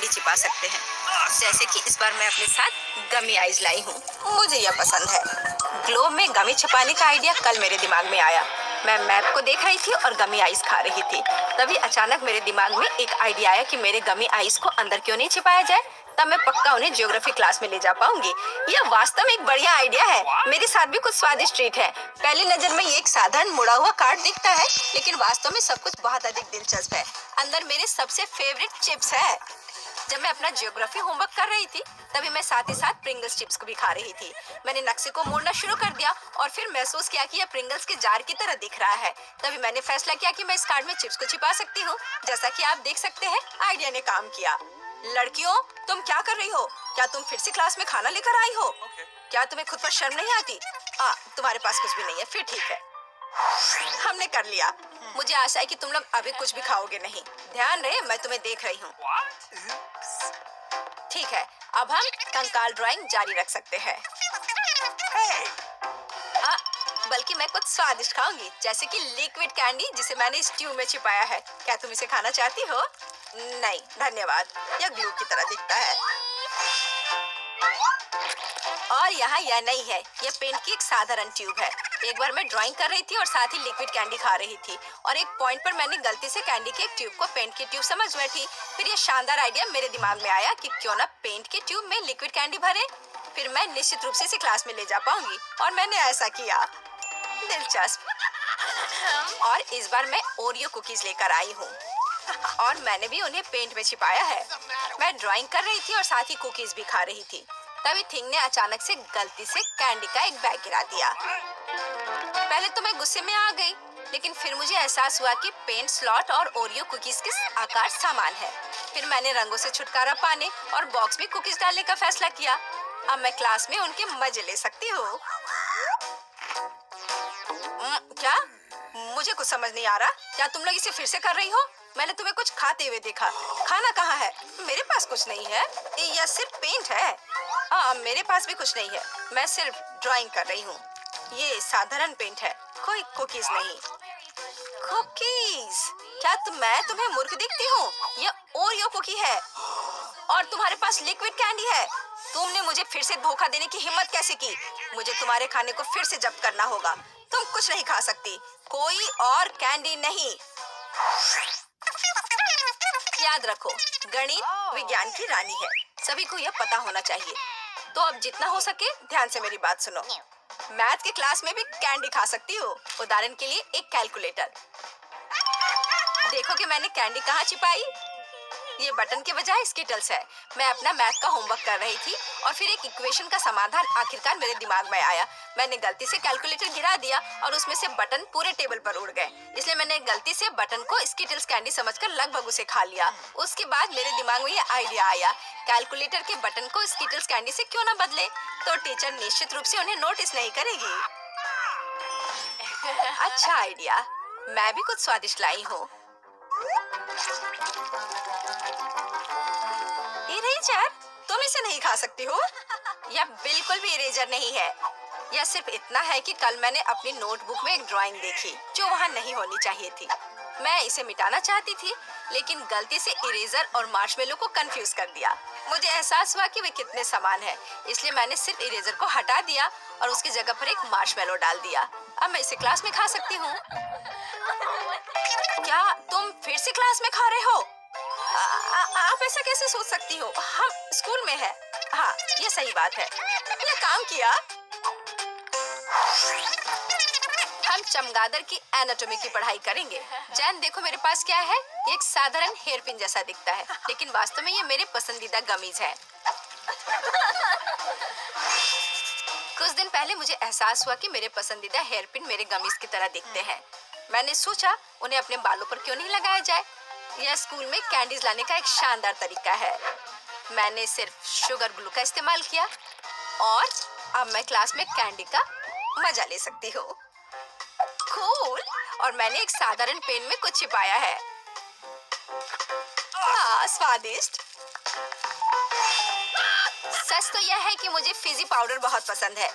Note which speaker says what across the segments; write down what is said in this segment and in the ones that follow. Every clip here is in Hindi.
Speaker 1: कैंडी छिपा सकते हैं। जैसे कि इस बार मैं अपने साथ गमी आइज लाई हूँ, मुझे यह पसंद है। ग्लोब में गमी छिपाने का आइडिया कल मेरे दिमाग में आया। मैं मैप को देख रही थी और गमी आइस खा रही थी। तभी अचानक मेरे दिमाग में एक आइडिया आया कि मेरे गमी आइस को अंदर क्यों नहीं छिपाया जाए, तब मैं पक्का उन्हें ज्योग्राफी क्लास में ले जा पाऊंगी। यह वास्तव में एक बढ़िया आइडिया है। मेरे साथ भी कुछ स्वादिष्ट ट्रीट है। पहली नजर में ये एक साधारण मुड़ा हुआ कार्ड दिखता है, लेकिन वास्तव में सब कुछ बहुत अधिक दिलचस्प है। अंदर मेरे सबसे फेवरेट चिप्स है। जब मैं अपना ज्योग्राफी होमवर्क कर रही थी, तभी मैं साथ ही साथ प्रिंगल्स चिप्स को भी खा रही थी। मैंने नक्शे को मोड़ना शुरू कर दिया और फिर महसूस किया कि यह प्रिंगल्स के जार की तरह दिख रहा है। तभी मैंने फैसला किया कि मैं इस कार्ड में चिप्स को छिपा सकती हूँ। जैसा कि आप देख सकते हैं, आइडिया ने काम किया। लड़कियों, तुम क्या कर रही हो? क्या तुम फिर से क्लास में खाना लेकर आई हो? क्या तुम्हें खुद पर शर्म नहीं आती? तुम्हारे पास कुछ भी नहीं है, फिर ठीक है, हमने कर लिया। मुझे आशा है कि तुम लोग अभी कुछ भी खाओगे नहीं। ध्यान रहे, मैं तुम्हें देख रही हूँ। ठीक है, अब हम कंकाल ड्राइंग जारी रख सकते हैं। बल्कि मैं कुछ स्वादिष्ट खाऊंगी, जैसे कि लिक्विड कैंडी जिसे मैंने स्ट्यू में छिपाया है। क्या तुम इसे खाना चाहती हो? नहीं, धन्यवाद। यह ग्लू की तरह दिखता है। और यहाँ यह नहीं है, यह पेंट की एक साधारण ट्यूब है। एक बार मैं ड्राइंग कर रही थी और साथ ही लिक्विड कैंडी खा रही थी, और एक पॉइंट पर मैंने गलती से कैंडी के एक ट्यूब को पेंट की ट्यूब समझ बैठी। फिर यह शानदार आइडिया मेरे दिमाग में आया कि क्यों ना पेंट के ट्यूब में लिक्विड कैंडी भरे। फिर मैं निश्चित रूप से इसे क्लास में ले जा पाऊंगी, और मैंने ऐसा किया। दिलचस्प। और इस बार मैं ओरियो कुकीज लेकर आई हूँ, और मैंने भी उन्हें पेंट में छिपाया है। मैं ड्राइंग कर रही थी और साथ ही कुकीज भी खा रही थी। तभी थिंग ने अचानक से गलती से कैंडी का एक बैग गिरा दिया। पहले तो मैं गुस्से में आ गई, लेकिन फिर मुझे एहसास हुआ कि पेंट स्लॉट और ओरियो कुकीज के आकार समान है। फिर मैंने रंगों से छुटकारा पाने और बॉक्स में कुकीज डालने का फैसला किया। अब मैं क्लास में उनके मजे ले सकती हूँ। क्या? मुझे कुछ समझ नहीं आ रहा। क्या तुम लोग इसे फिर से कर रही हो? मैंने तुम्हें कुछ खाते हुए देखा। खाना कहाँ है? मेरे पास कुछ नहीं है। यह सिर्फ पेंट है। मेरे पास भी कुछ नहीं है। मैं सिर्फ ड्राइंग कर रही हूँ। ये साधारण पेंट है, कोई कुकीज नहीं। कुकीज? क्या मैं तुम्हें मूर्ख दिखती हूँ? यह ओरियो कुकी है, और तुम्हारे पास लिक्विड कैंडी है। तुमने मुझे फिर से धोखा देने की हिम्मत कैसे की? मुझे तुम्हारे खाने को फिर से जब्त करना होगा। तुम कुछ नहीं खा सकती, कोई और कैंडी नहीं। याद रखो, गणित विज्ञान की रानी है, सभी को यह पता होना चाहिए। तो अब जितना हो सके ध्यान से मेरी बात सुनो। मैथ के क्लास में भी कैंडी खा सकती हो। उदाहरण के लिए एक कैलकुलेटर। देखो कि मैंने कैंडी कहाँ छिपाई। ये बटन के बजाय स्किटल्स है। मैं अपना मैथ का होमवर्क कर रही थी, और फिर एक इक्वेशन का समाधान आखिरकार मेरे दिमाग में आया। मैंने गलती से कैलकुलेटर गिरा दिया और उसमें से बटन पूरे टेबल पर उड़ गए। इसलिए मैंने गलती से बटन को स्किटल्स कैंडी समझकर लगभग उसे खा लिया। उसके बाद मेरे दिमाग में ये आइडिया आया, कैलकुलेटर के बटन को स्किटल्स कैंडी से क्यों ना बदले, तो टीचर निश्चित रूप से उन्हें नोटिस नहीं करेगी। अच्छा आइडिया। मैं भी कुछ स्वादिष्ट लाई हूँ। इरेजर? तुम इसे नहीं खा सकती हो। यह बिल्कुल भी इरेजर नहीं है। यह सिर्फ इतना है कि कल मैंने अपनी नोटबुक में एक ड्राइंग देखी जो वहाँ नहीं होनी चाहिए थी। मैं इसे मिटाना चाहती थी, लेकिन गलती से इरेजर और मार्शमेलो को कंफ्यूज कर दिया। मुझे एहसास हुआ कि वे कितने समान हैं, इसलिए मैंने सिर्फ इरेजर को हटा दिया और उसकी जगह पर एक मार्शमेलो डाल दिया। अब मैं इसे क्लास में खा सकती हूँ। क्या तुम फिर से क्लास में खा रहे हो? आप ऐसा कैसे सोच सकती हो? हम स्कूल में हैं। हाँ, ये सही बात है। ये काम किया। हम चमगादड़ की एनाटॉमी की पढ़ाई करेंगे। जैन, देखो मेरे पास क्या है। ये एक साधारण हेयर पिन जैसा दिखता है, लेकिन वास्तव में ये मेरे पसंदीदा गमीज है। कुछ दिन पहले मुझे एहसास हुआ कि मेरे पसंदीदा हेयर पिन मेरे गमीज की तरह दिखते हैं। मैंने सोचा उन्हें अपने बालों पर क्यों नहीं लगाया जाए। यह स्कूल में कैंडीज लाने का एक शानदार तरीका है। मैंने सिर्फ शुगर ग्लू का इस्तेमाल किया, और अब मैं क्लास में कैंडी का मजा ले सकती हूँ। कूल। और मैंने एक साधारण पेन में कुछ छिपाया है। स्वादिष्ट। सच तो यह है कि मुझे फिजी पाउडर बहुत पसंद है।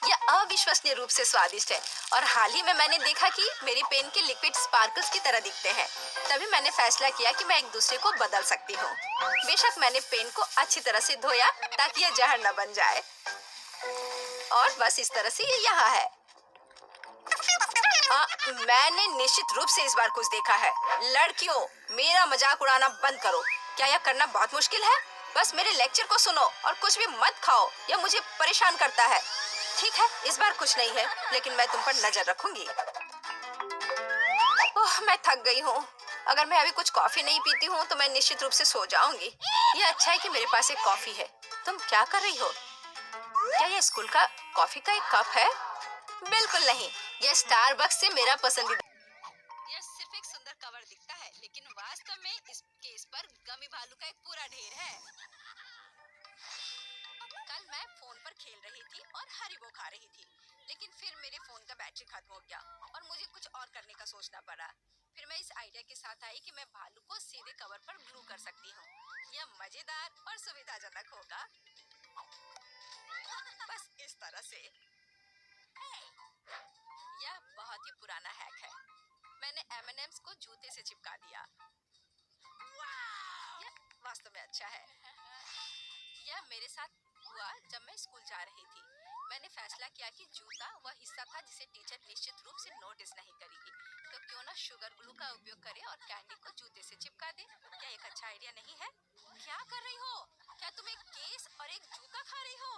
Speaker 1: यह अविश्वसनीय रूप से स्वादिष्ट है और हाल ही में मैंने देखा कि मेरी पेन के लिक्विड स्पार्कल्स की तरह दिखते हैं। तभी मैंने फैसला किया कि मैं एक दूसरे को बदल सकती हूँ। बेशक मैंने पेन को अच्छी तरह से धोया ताकि यह जहर न बन जाए और बस इस तरह से ये यहाँ है। मैंने निश्चित रूप से इस बार कुछ देखा है। लड़कियों, मेरा मजाक उड़ाना बंद करो। क्या यह करना बहुत मुश्किल है? बस मेरे लेक्चर को सुनो और कुछ भी मत खाओ। यह मुझे परेशान करता है। ठीक है, इस बार कुछ नहीं है, लेकिन मैं तुम पर नजर रखूंगी। ओह, मैं थक गई हूँ। अगर मैं अभी कुछ कॉफी नहीं पीती हूँ तो मैं निश्चित रूप से सो जाऊंगी। यह अच्छा है कि मेरे पास एक कॉफी है। तुम क्या कर रही हो? क्या यह स्कूल का कॉफी का एक कप है? बिल्कुल नहीं, यह स्टारबक्स से मेरा पसंदीदा। यह सिर्फ एक सुंदर कवर दिखता है, लेकिन वास्तव में इस पर गमी भालू का एक पूरा ढेर है। कल मैं फोन पर खेल रही थी और हरीबो खा रही थी, लेकिन फिर मेरे फोन का बैटरी खत्म हो गया और मुझे कुछ और करने का सोचना पड़ा। फिर मैं इस आइडिया के साथ आई कि मैं भालू को सीधे कवर पर ग्लू कर सकती हूँ। यह मजेदार और सुविधाजनक होगा। बस इस तरह से। यह बहुत ही पुराना हैक है। मैंने M&Ms को जूते से चिपका दिया। यह वास्तव में अच्छा है। यह मेरे साथ हुआ जब मैं स्कूल जा रही थी। मैंने फैसला किया कि जूता वह हिस्सा था जिसे टीचर निश्चित रूप से नोटिस नहीं करेगी, तो क्यों ना शुगर ग्लू का उपयोग करें और कैंडी को जूते से चिपका दें। क्या एक अच्छा आइडिया नहीं है? क्या कर रही हो? क्या तुम एक केस और एक जूता खा रही हो?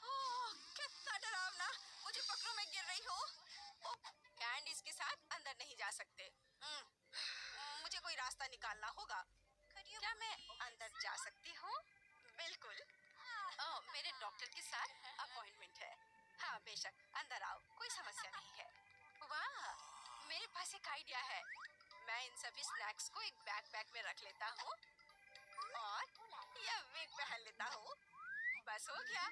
Speaker 1: ओह, कितना डरावना! मुझे पकड़ो, मैं गिर रही हूँ। ओह, कैंडीज के साथ अंदर नहीं जा सकते। मुझे कोई रास्ता निकालना होगा। क्या मैं अंदर जा सकती हूँ? बिल्कुल। मेरे डॉक्टर के साथ अपॉइंटमेंट है। हाँ, बेशक, अंदर आओ, कोई समस्या नहीं है। वाह, मेरे पास एक आइडिया है। मैं इन सभी स्नैक्स को एक बैकपैक में रख लेता हूँ और यह विग पहन लेता हूँ। बस हो गया।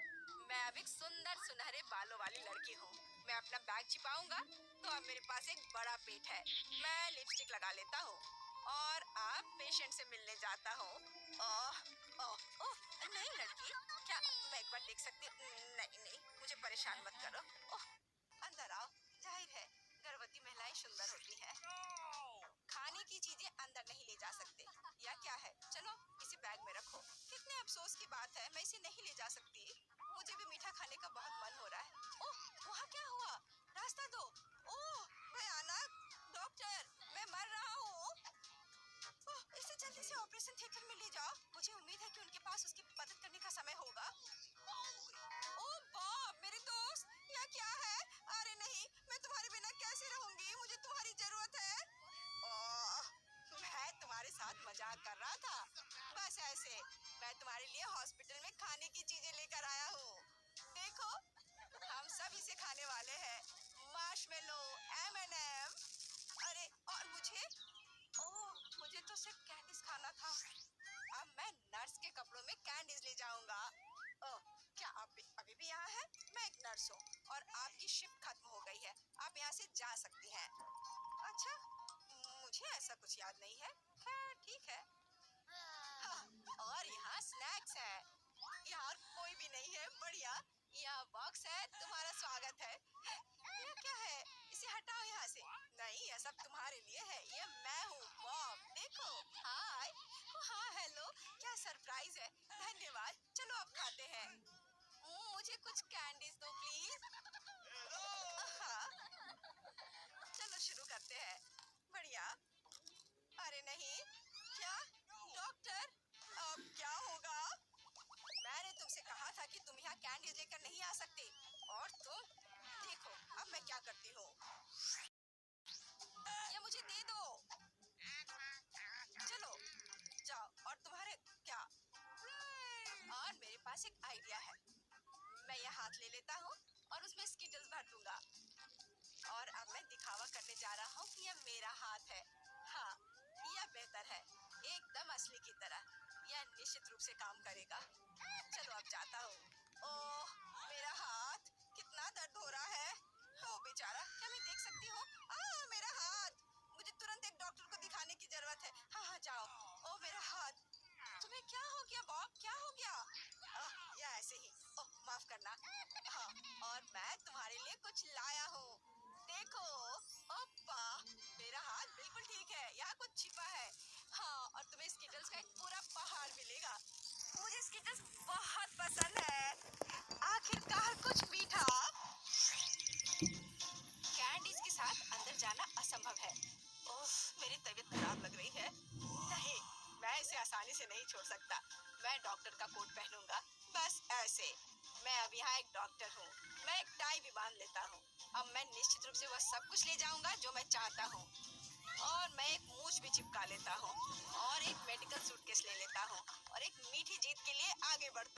Speaker 1: मैं अब एक सुंदर सुनहरे बालों वाली लड़की हूँ। मैं अपना बैग छिपाऊंगा तो अब मेरे पास एक बड़ा पेट है। मैं लिपस्टिक लगा लेता हूँ और अब पेशेंट से मिलने जाता हूँ। ओह, ओह, ओह, नहीं लड़की, क्या मैं एक बार देख सकती हूँ? नहीं नहीं, मुझे परेशान मत करो। ओह, अंदर आओ। जाहिर है गर्भवती महिलाएं सुंदर होती हैं। खाने की चीजें अंदर नहीं ले जा सकते। या क्या है? चलो इसे बैग में रखो। कितने अफसोस की बात है, मैं इसे नहीं ले जा सकती। मुझे भी मीठा खाने का बहुत मन हो रहा है। ओह, वहाँ क्या हुआ? रास्ता दो। ओह, भयानक! डॉक्टर, मैं मर रहा हूँ। ओह, इसे जल्दी से ऑपरेशन थिएटर में ले जाओ। मुझे उम्मीद है कि उनके पास उसकी मदद करने का समय होगा। ओह बॉब, मेरे दोस्त, यह क्या है? अरे नहीं, मैं तुम्हारे बिना कैसे रहूंगी? मुझे तुम्हारी जरूरत है। ओह, मैं तुम्हारे साथ मजाक कर रहा था। बस ऐसे। मैं तुम्हारे लिए हॉस्पिटल में खाने की चीजें लेकर आया हूँ। देखो, हम सब इसे खाने वाले हैं। Marshmallow, M&M। अरे, और मुझे? ओह, मुझे तो सिर्फ कैंडीज खाना था। अब मैं नर्स के कपड़ों में कैंडीज ले जाऊंगा। ओह, क्या आप अभी भी यहाँ हैं? मैं एक नर्स हूँ और आपकी शिफ्ट खत्म हो गई है। आप यहाँ से जा सकती हैं। अच्छा, मुझे ऐसा कुछ याद नहीं है। खैर, ठीक है। हाँ, और यहाँ स्नैक्स है। यहाँ और कोई भी नहीं है। बढ़िया। यहाँ बॉक्स है, तुम्हारा स्वागत है। ये क्या है? इसे हटाओ यहाँ से। नहीं, यह सब तुम्हारे लिए है। ये मैं हूँ, बॉब। देखो। हाय। हाँ, हेलो। क्या सरप्राइज है। धन्यवाद। चलो अब खाते हैं। मुझे कुछ कैंडीज दो प्लीज। हाँ, चलो शुरू करते हैं। बढ़िया। अरे नहीं, क्या? डॉक्टर, अब क्या होगा? मैंने तुमसे कहा था कि तुम यहाँ कैंडीज लेकर नहीं आ सकते और तुम देखो अब मैं क्या करती हूँ। ये मुझे दे दो। चलो जाओ। और तुम्हारे क्या? और मेरे पास एक आइडिया है। मैं यह हाथ ले लेता हूँ और उसमें स्किटल्स भर दूंगा और अब मैं दिखावा करने जा रहा हूँ कि यह मेरा हाथ है। हाँ, यह बेहतर है, एकदम असली की तरह। यह निश्चित रूप से काम करेगा। चलो अब जाता हूँ। ओह, मेरा हाथ, कितना दर्द हो रहा है। ओह बेचारा, क्या मैं देख सकती हूँ? मेरा हाथ। मुझे तुरंत एक डॉक्टर को दिखाने की जरूरत है। हाँ हाँ, जाओ। ओह मेरा हाथ। तुम्हें क्या हो गया बॉब? क्या हो गया? या ऐसे ही। ओह माफ करना। हाँ, और मैं तुम्हारा इसे नहीं छोड़ सकता। मैं डॉक्टर का कोट पहनूंगा, बस ऐसे। मैं अब यहाँ एक डॉक्टर हूँ। मैं एक टाई भी बांध लेता हूँ। अब मैं निश्चित रूप से वह सब कुछ ले जाऊंगा जो मैं चाहता हूँ। और मैं एक मूछ भी चिपका लेता हूँ और एक मेडिकल सूटकेस ले लेता हूँ और एक मीठी जीत के लिए आगे बढ़ता